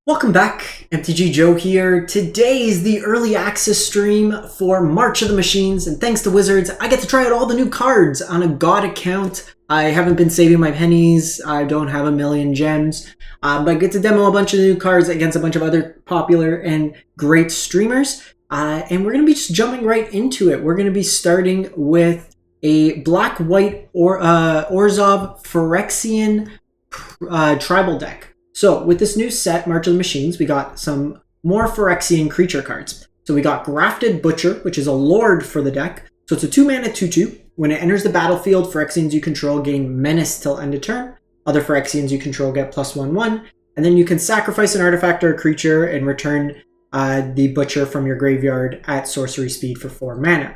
Welcome back, MTG Joe here. Today is the early access stream for March of the Machines, and thanks to Wizards, I get to try out all the new cards on a God account. I haven't been saving my pennies, I don't have a million gems, but I get to demo a bunch of new cards against a bunch of other popular and great streamers, and we're going to be just jumping right into it. We're going to be starting with a black-white Orzhov Phyrexian tribal deck. So with this new set, March of the Machines, we got some more Phyrexian creature cards. So we got Grafted Butcher, which is a lord for the deck. So it's a 2-mana 2/2. When it enters the battlefield, Phyrexians you control gain Menace till end of turn. Other Phyrexians you control get +1/1. And then you can sacrifice an artifact or a creature and return the Butcher from your graveyard at sorcery speed for 4 mana.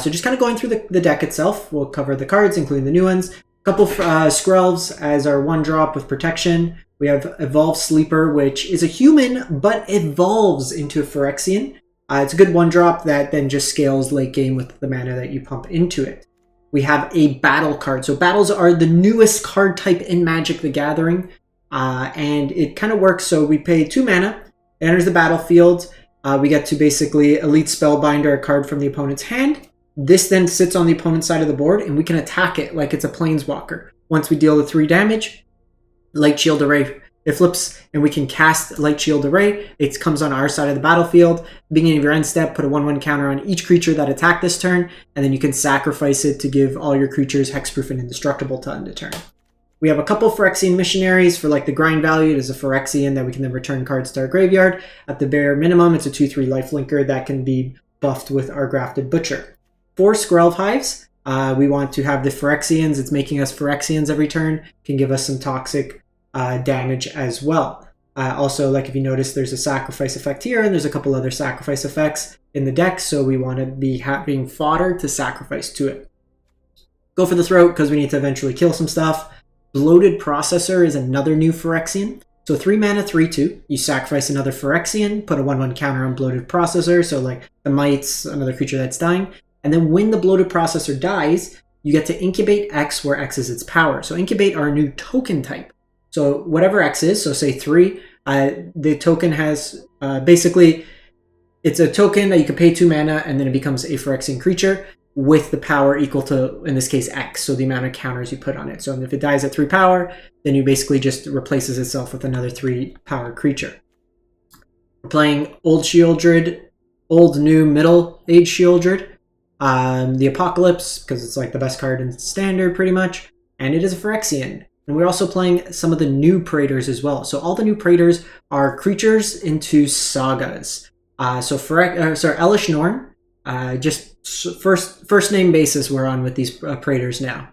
So just kind of going through the deck itself, we'll cover the cards, including the new ones. A couple Skrelvs as our 1-drop with protection. We have Evolve Sleeper, which is a human, but evolves into a Phyrexian. It's a good 1-drop that then just scales late game with the mana that you pump into it. We have a battle card. So battles are the newest card type in Magic the Gathering. And it kind of works. So we pay 2 mana. It enters the battlefield. We get to basically Elite Spellbinder, a card from the opponent's hand. This then sits on the opponent's side of the board, and we can attack it like it's a Planeswalker. Once we deal the 3 damage, Light Shield Array, it flips, and we can cast Light Shield Array. It comes on our side of the battlefield. Beginning of your end step, put a 1/1 counter on each creature that attacked this turn, and then you can sacrifice it to give all your creatures hexproof and indestructible to end of turn. We have a couple Phyrexian Missionaries for like the grind value. It is a Phyrexian that we can then return cards to our graveyard. At the bare minimum, it's a 2/3 lifelinker that can be buffed with our Grafted Butcher. 4 Skrelv Hives. We want to have the Phyrexians. It's making us Phyrexians every turn. Can give us some toxic damage as well. Also, like if you notice, there's a sacrifice effect here, and there's a couple other sacrifice effects in the deck, so we want to be having fodder to sacrifice to it. Go for the throat, because we need to eventually kill some stuff. Bloated Processor is another new Phyrexian. So 3 mana, 3/2. You sacrifice another Phyrexian, put a 1/1 counter on Bloated Processor, so like the Mites, another creature that's dying. And then when the Bloated Processor dies, you get to incubate X, where X is its power. So incubate are a new token type. So whatever X is, so say 3, the token has, basically, it's a token that you can pay 2 mana, and then it becomes a Phyrexian creature with the power equal to, in this case, X, so the amount of counters you put on it. So if it dies at 3 power, then you basically just replaces itself with another 3 power creature. We're playing Old Sheoldred, Old New Middle Age Sheoldred, the Apocalypse, because it's like the best card in Standard pretty much, and it is a Phyrexian. And we're also playing some of the new Praetors as well. So all the new Praetors are creatures into sagas. Elesh Norn, just first name basis we're on with these Praetors now.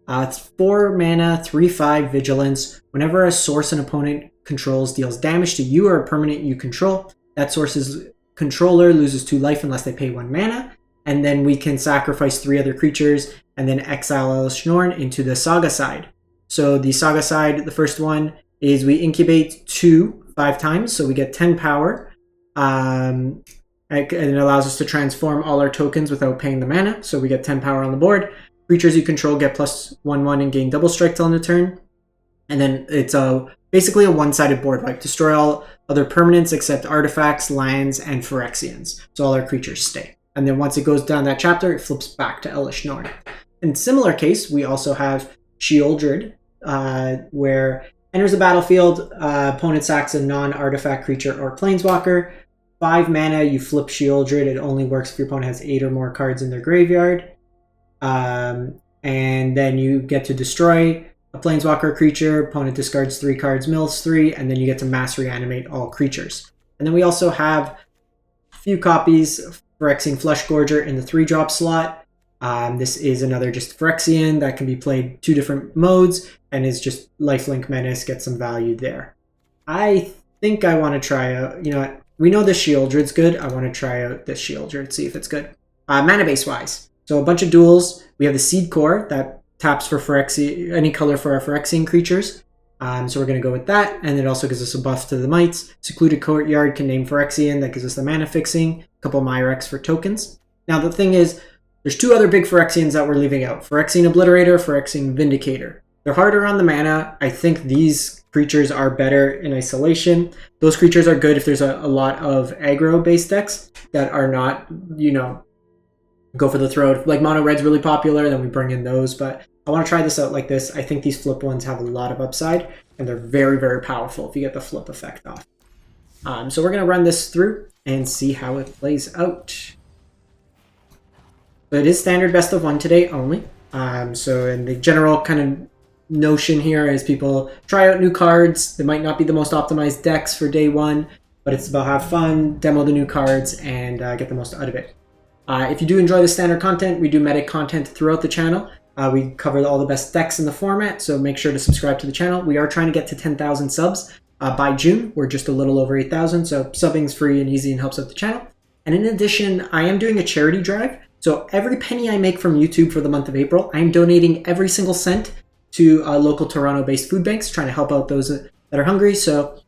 It's 4 mana, 3/5 vigilance. Whenever a source an opponent controls deals damage to you or a permanent you control, that source's controller loses 2 life unless they pay 1 mana. And then we can sacrifice 3 other creatures and then exile Elesh Norn into the saga side. So the saga side, the first one is we incubate 2 5 times, so we get 10 power. And it allows us to transform all our tokens without paying the mana, so we get 10 power on the board. Creatures you control get +1/1 and gain double strike till end of turn. And then it's basically a one-sided board wipe. Destroy all other permanents except artifacts, lands, and Phyrexians. So all our creatures stay. And then once it goes down that chapter, it flips back to Elesh Norn. In similar case, we also have Sheoldred, where enters the battlefield, opponent sacks a non-artifact creature or planeswalker. 5 mana, you flip Sheoldred. It only works if your opponent has 8 or more cards in their graveyard. And then you get to destroy a planeswalker creature. Opponent discards 3 cards, mills 3, and then you get to mass reanimate all creatures. And then we also have a few copies of Phyrexian Fleshgorger in the 3-drop slot. This is another just Phyrexian that can be played 2 different modes, and is just lifelink menace, get some value there. I think I want to try out, you know what, we know this Sheoldred's good. I want to try out this Sheoldred, see if it's good. Mana base wise, so a bunch of duels. We have the Seedcore that taps for Phyrexian, any color for our Phyrexian creatures. So we're going to go with that, and it also gives us a buff to the Mites. Secluded Courtyard can name Phyrexian, that gives us the mana fixing. A couple Mirrex for tokens. Now the thing is, there's 2 other big Phyrexians that we're leaving out. Phyrexian Obliterator, Phyrexian Vindicator. They're harder on the mana. I think these creatures are better in isolation. Those creatures are good if there's a lot of aggro-based decks that are not, you know, go for the throat. Like mono red's really popular, then we bring in those, but I want to try this out like this. I think these flip ones have a lot of upside, and they're very, very powerful if you get the flip effect off. So we're going to run this through and see how it plays out. But it is standard best of one today only. So in the general kind of notion here is people try out new cards. They might not be the most optimized decks for day one, but it's about have fun, demo the new cards, and get the most out of it. If you do enjoy the standard content, we do meta content throughout the channel. We cover all the best decks in the format, so make sure to subscribe to the channel. We are trying to get to 10,000 subs by June. We're just a little over 8,000, so subbing's free and easy and helps out the channel. And in addition, I am doing a charity drive. So every penny I make from YouTube for the month of April, I am donating every single cent to local Toronto-based food banks, trying to help out those that are hungry. So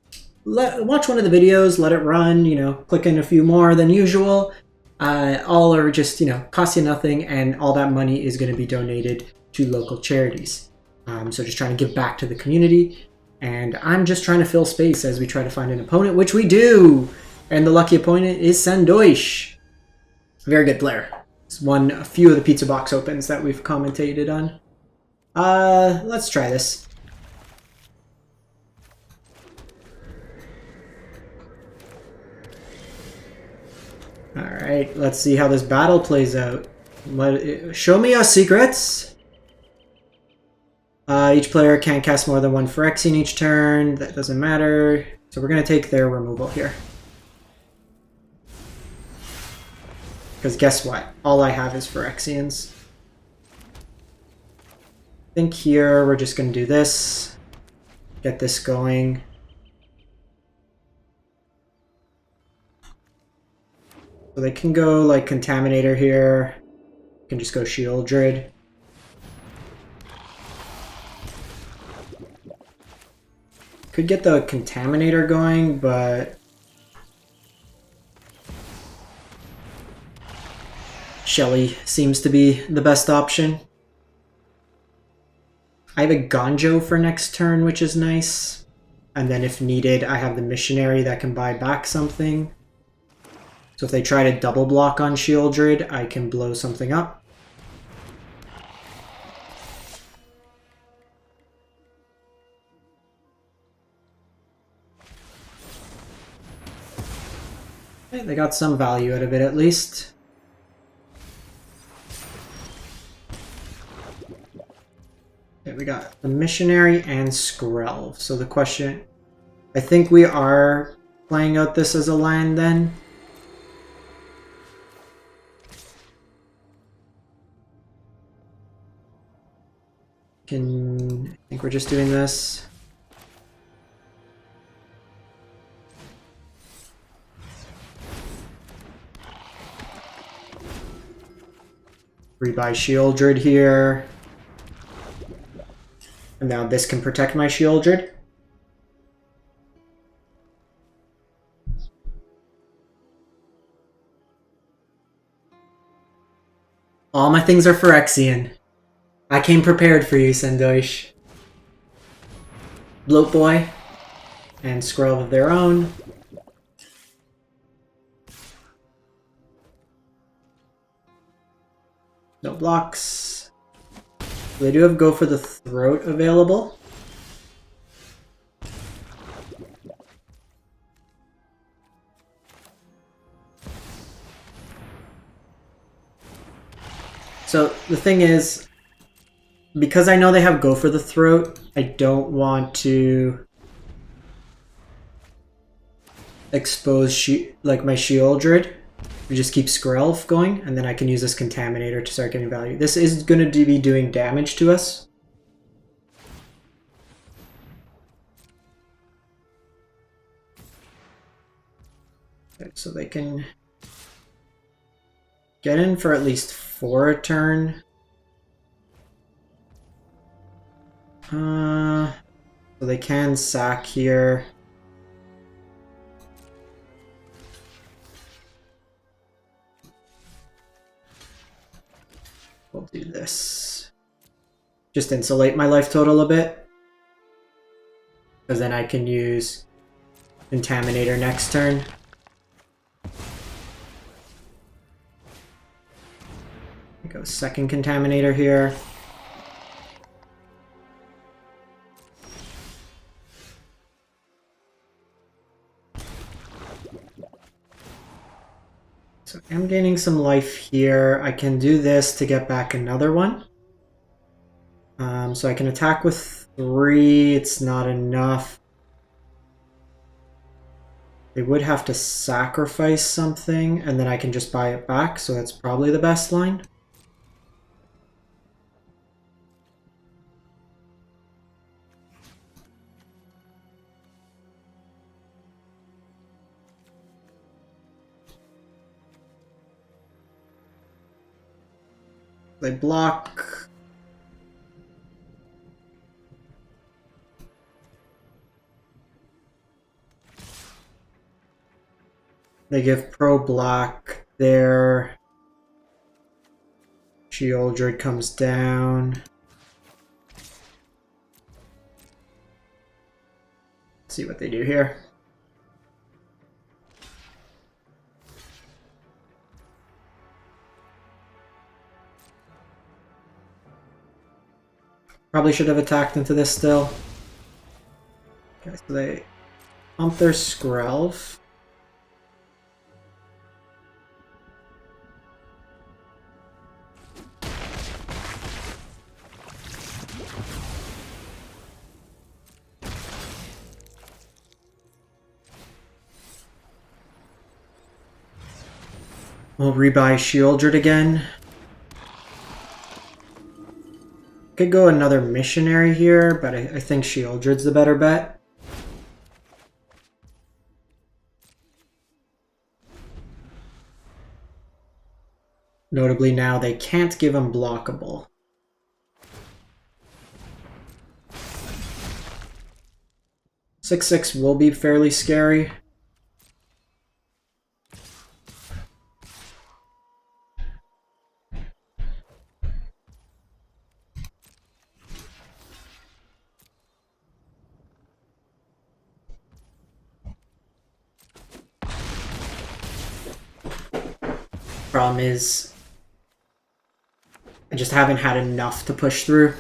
watch one of the videos, let it run, you know, click in a few more than usual. All are just, you know, cost you nothing, and all that money is going to be donated to local charities. So just trying to give back to the community, and I'm just trying to fill space as we try to find an opponent, which we do. And the lucky opponent is Sandoish. Very good player. It's won a few of the pizza box opens that we've commentated on. Let's try this. Alright, let's see how this battle plays out. Show me your secrets! Each player can't cast more than one Phyrexian each turn. That doesn't matter. So we're going to take their removal here. Because guess what? All I have is Phyrexians. I think here we're just going to do this. Get this going. So they can go like Contaminator here. You can just go Sheoldred. Could get the Contaminator going, but Shelly seems to be the best option. I have a Gonjo for next turn, which is nice. And then if needed, I have the Missionary that can buy back something. So if they try to double block on Sheoldred, I can blow something up. Okay, they got some value out of it at least. Okay, we got the Missionary and Skrelv. So the question, I think we are playing out this as a land then. I think we're just doing this. Rebuy Sheoldred here. And now this can protect my Sheoldred. All my things are Phyrexian. I came prepared for you, Sandoish. Bloat Boy and Skrelv of their own. No blocks. They do have Go for the Throat available. So the thing is, because I know they have Go for the Throat, I don't want to expose like my Sheoldred. We just keep Skrelv going, and then I can use this Contaminator to start getting value. This is going to be doing damage to us. Okay, so they can get in for at least 4 a turn. So they can sack here. We'll do this. Just insulate my life total a bit. because then I can use Contaminator next turn. Go second Contaminator here. So I'm gaining some life here. I can do this to get back another one. So I can attack with 3. It's not enough. They would have to sacrifice something, and then I can just buy it back, so that's probably the best line. They block. They give pro block there. Sheoldred comes down. Let's see what they do here. Probably should have attacked into this still. Okay, so they pump their Skrelv. We'll rebuy Sheoldred again. Could go another Missionary here, but I think Sheoldred's the better bet. Notably now, they can't give him blockable. Six will be fairly scary. Problem is, I just haven't had enough to push through.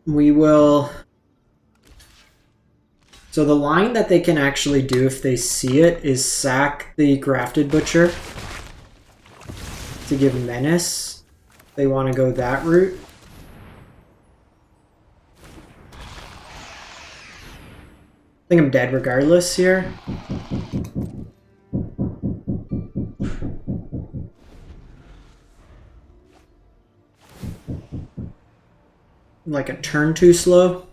We will... So the line that they can actually do if they see it is sack the Grafted Butcher to give Menace. They want to go that route. I think I'm dead regardless here. Like a turn too slow.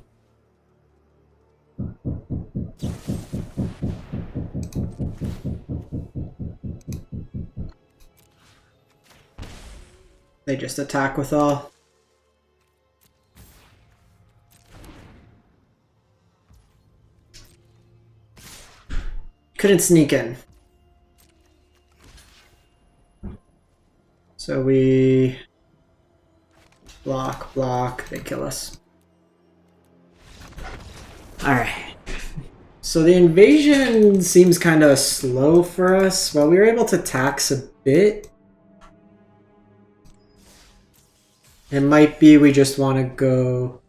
They just attack with all. Couldn't sneak in. So we block, they kill us. Alright. So the invasion seems kind of slow for us. Well, we were able to tax a bit. It might be we just want to go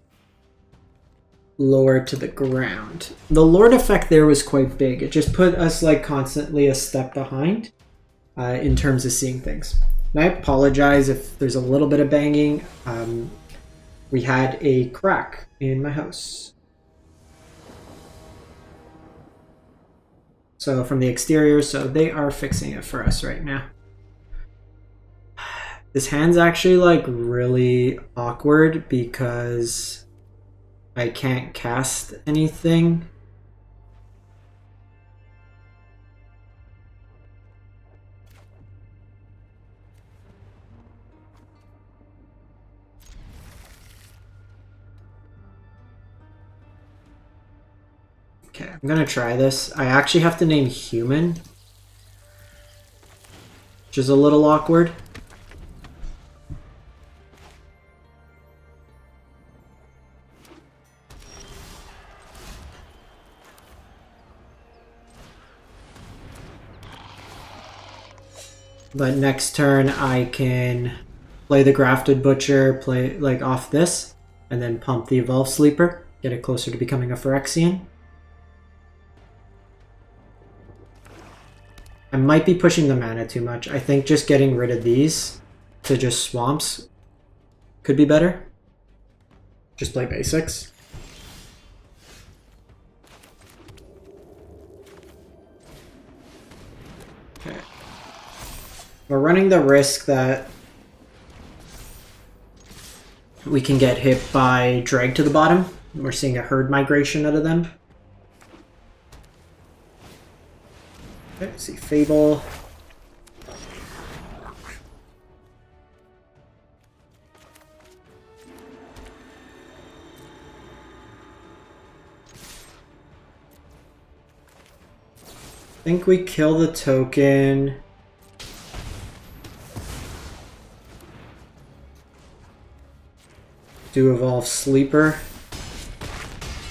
lower to the ground. The Lord effect there was quite big. It just put us like constantly a step behind in terms of seeing things. And I apologize if there's a little bit of banging. We had a crack in my house. So from the exterior, so they are fixing it for us right now. This hand's actually like really awkward because I can't cast anything. Okay, I'm gonna try this. I actually have to name human, which is a little awkward. But next turn I can play the Grafted Butcher, play like off this, and then pump the Evolved Sleeper, get it closer to becoming a Phyrexian. I might be pushing the mana too much. I think just getting rid of these to just swamps could be better. Just play basics. Okay. We're running the risk that we can get hit by drag to the bottom. We're seeing a herd migration out of them. Okay, let's see, Fable. I think we kill the token. Do Evolve Sleeper.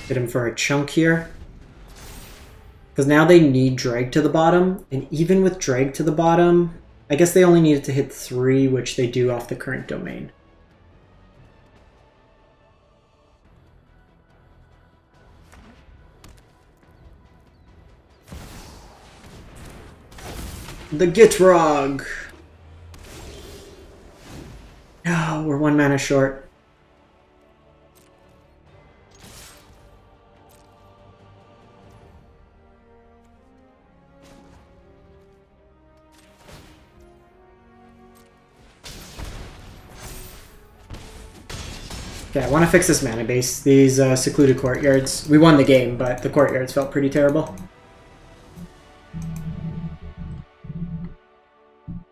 Hit him for a chunk here. Because now they need drag to the bottom, and even with drag to the bottom, I guess they only needed to hit 3, which they do off the current domain. The Gitrog! No, we're 1 mana short. Okay, I want to fix this mana base. These secluded courtyards. We won the game, but the courtyards felt pretty terrible.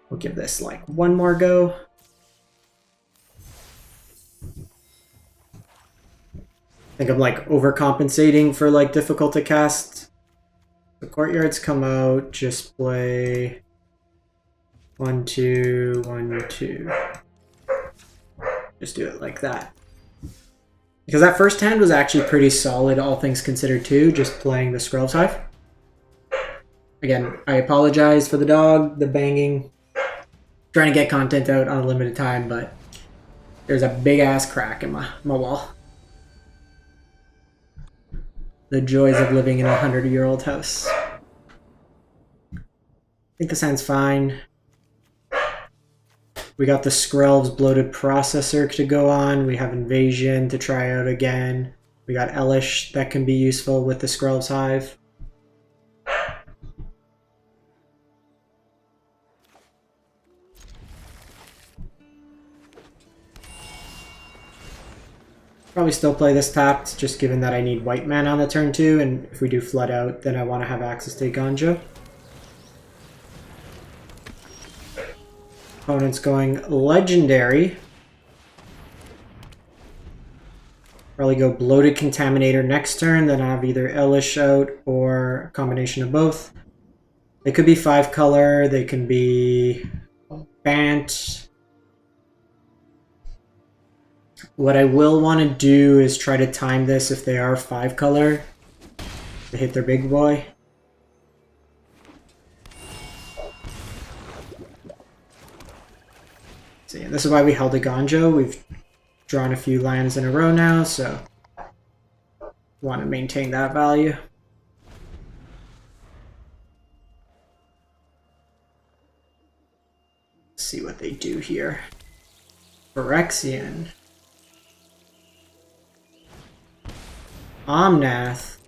We'll give this like 1 more go. I think I'm like overcompensating for like difficult to cast. The courtyards come out, just play 1, 2, 1, 2. Just do it like that. Because that first hand was actually pretty solid, all things considered too, just playing the Skrelv's Hive. Again, I apologize for the dog, the banging. Trying to get content out on a limited time, but there's a big ass crack in my wall. The joys of living in a 100-year-old house. I think this hand's fine. We got the Skrelv's Bloated Processor to go on. We have Invasion to try out again. We got Elesh that can be useful with the Skrelv's Hive. Probably still play this tapped, just given that I need white mana on the turn 2, and if we do flood out, then I want to have access to Ganja. Opponent's going legendary. Probably go Bloated Contaminator next turn, then have either Elesh out or a combination of both. They could be 5 color, they can be Bant. What I will want to do is try to time this if they are 5 color to hit their big boy. So yeah, this is why we held a Ganja. We've drawn a few lands in a row now, so want to maintain that value. Let's see what they do here. Phyrexian. Omnath.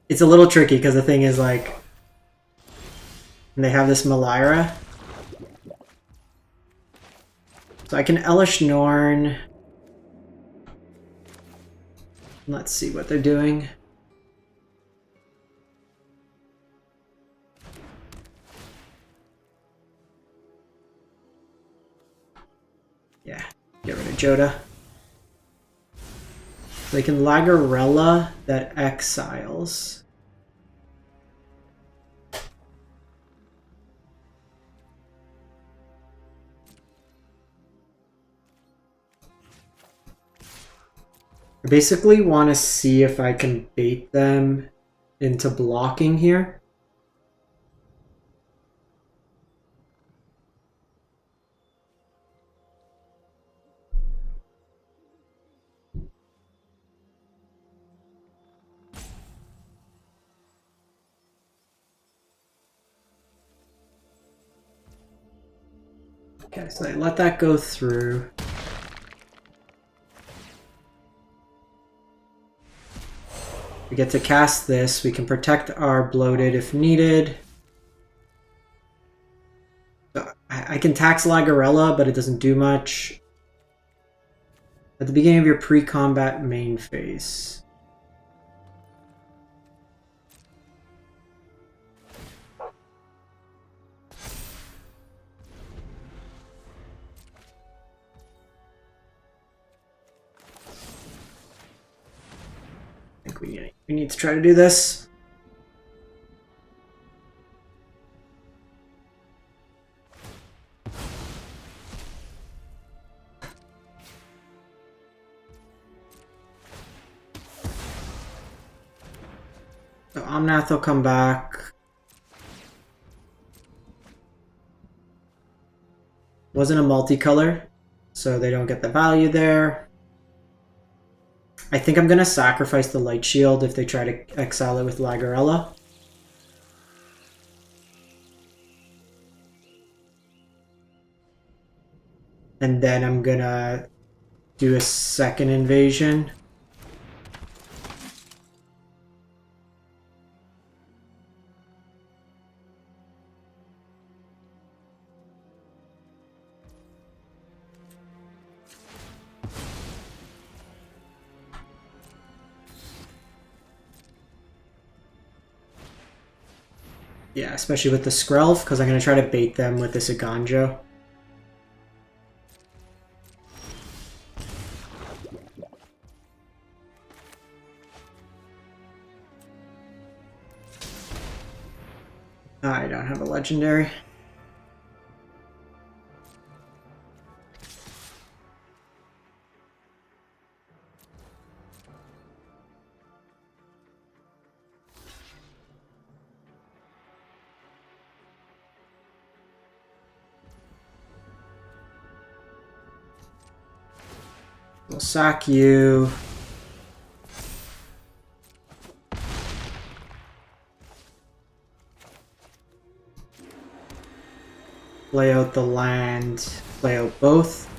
It's a little tricky because the thing is like, they have this Malira. So I can Elesh Norn. Let's see what they're doing. Yeah, get rid of Joda. They can Lagarella that exiles. I basically want to see if I can bait them into blocking here. Okay, so I let that go through. We get to cast this. We can protect our bloated if needed. I can tax Lagarella, but it doesn't do much. At the beginning of your pre-combat main phase. I think we need to try to do this. So Omnath will come back. Wasn't a multicolor, so they don't get the value there. I think I'm going to sacrifice the Light Shield if they try to exile it with Lagarella. And then I'm going to do a second invasion. Yeah, especially with the Skrelv, because I'm going to try to bait them with this Aganjo. I don't have a legendary. We'll sack you. Play out the land. Play out both.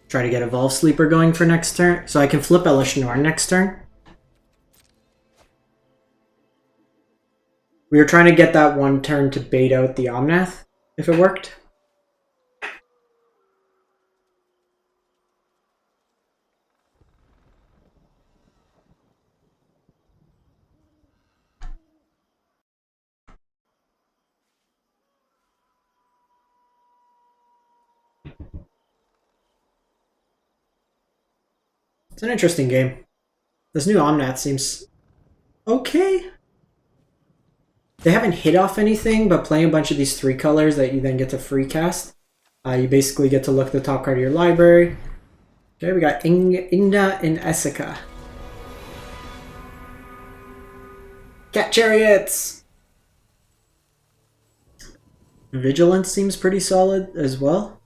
Try to get Evolve Sleeper going for next turn. So I can flip Elesh Norn next turn. We were trying to get that one turn to bait out the Omnath, if it worked. It's an interesting game. This new Omnath seems okay. They haven't hit off anything, but playing a bunch of these 3 colors that you then get to free cast. You basically get to look at the top card of your library. Okay, we got Ingda and Essica. Cat Chariots! Vigilance seems pretty solid as well.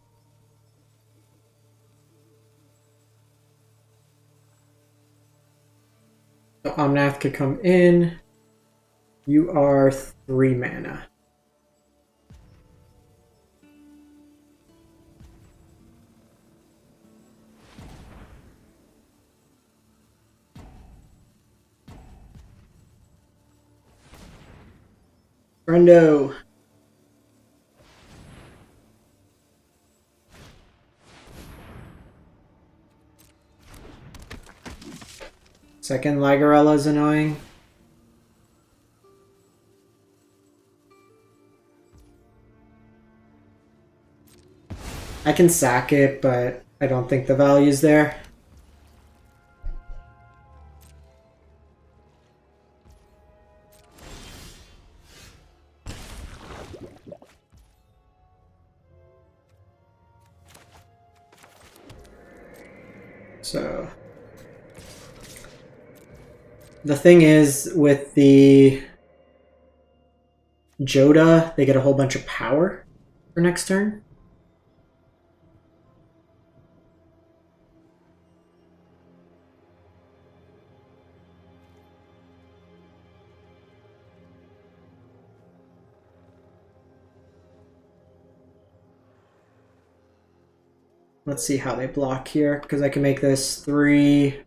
So Omnath could come in. You are 3 mana. Brendo. Second Ligarella is annoying. I can sack it, but I don't think the value's there. So the thing is, with the Joda, they get a whole bunch of power for next turn. Let's see how they block here, because I can make this 3,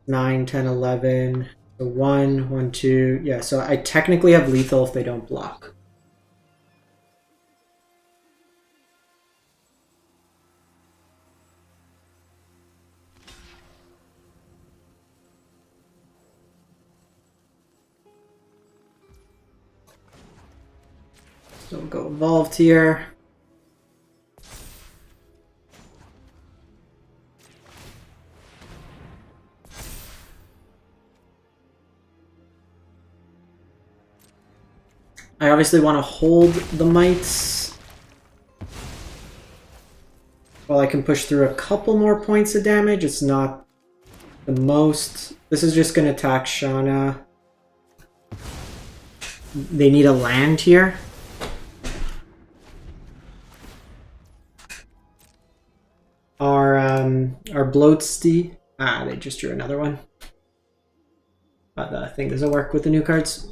9, 10, 11, so 1, 1, 2. Yeah, so I technically have lethal if they don't block. So we'll go evolved here. I obviously want to hold the mites while I can push through a couple more points of damage. It's not the most. This is just going to attack Shauna. They need a land here. Our Bloatsty. Ah, they just drew another one. But the thing doesn't work with the new cards.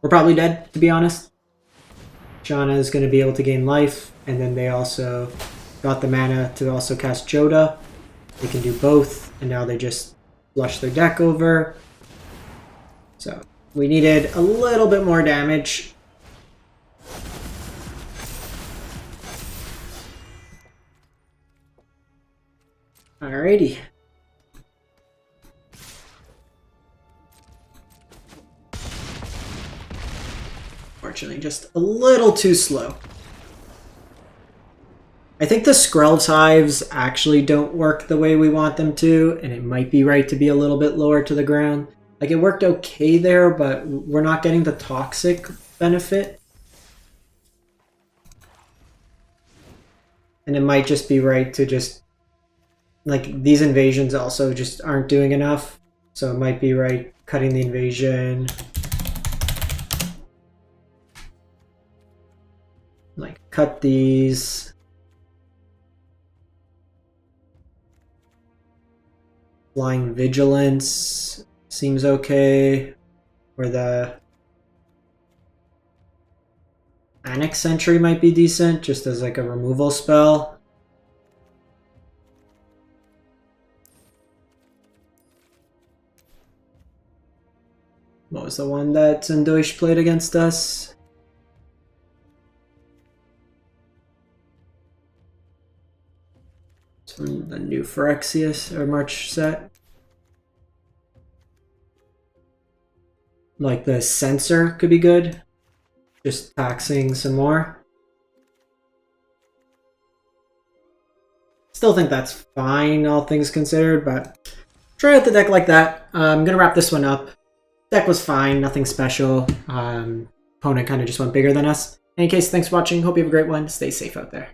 We're probably dead, to be honest. Shauna is going to be able to gain life, and then they also got the mana to also cast Joda. They can do both, and now they just flush their deck over. So we needed a little bit more damage. Alrighty. Unfortunately, just a little too slow. I think the Skrelv's hives actually don't work the way we want them to, and it might be right to be a little bit lower to the ground. Like, it worked okay there, but we're not getting the toxic benefit. And it might just be right to just... Like, these invasions also just aren't doing enough. So it might be right cutting the invasion. Like, cut these. Flying Vigilance seems okay. Or the Annex Sentry might be decent, just as like a removal spell. What was the one that Zendoish played against us? It's from the new Phyrexian or March set. Like the Censor could be good. Just taxing some more. Still think that's fine, all things considered, but try out the deck like that. I'm gonna wrap this one up. Deck was fine, nothing special. Opponent kind of just went bigger than us. In any case, thanks for watching. Hope you have a great one. Stay safe out there.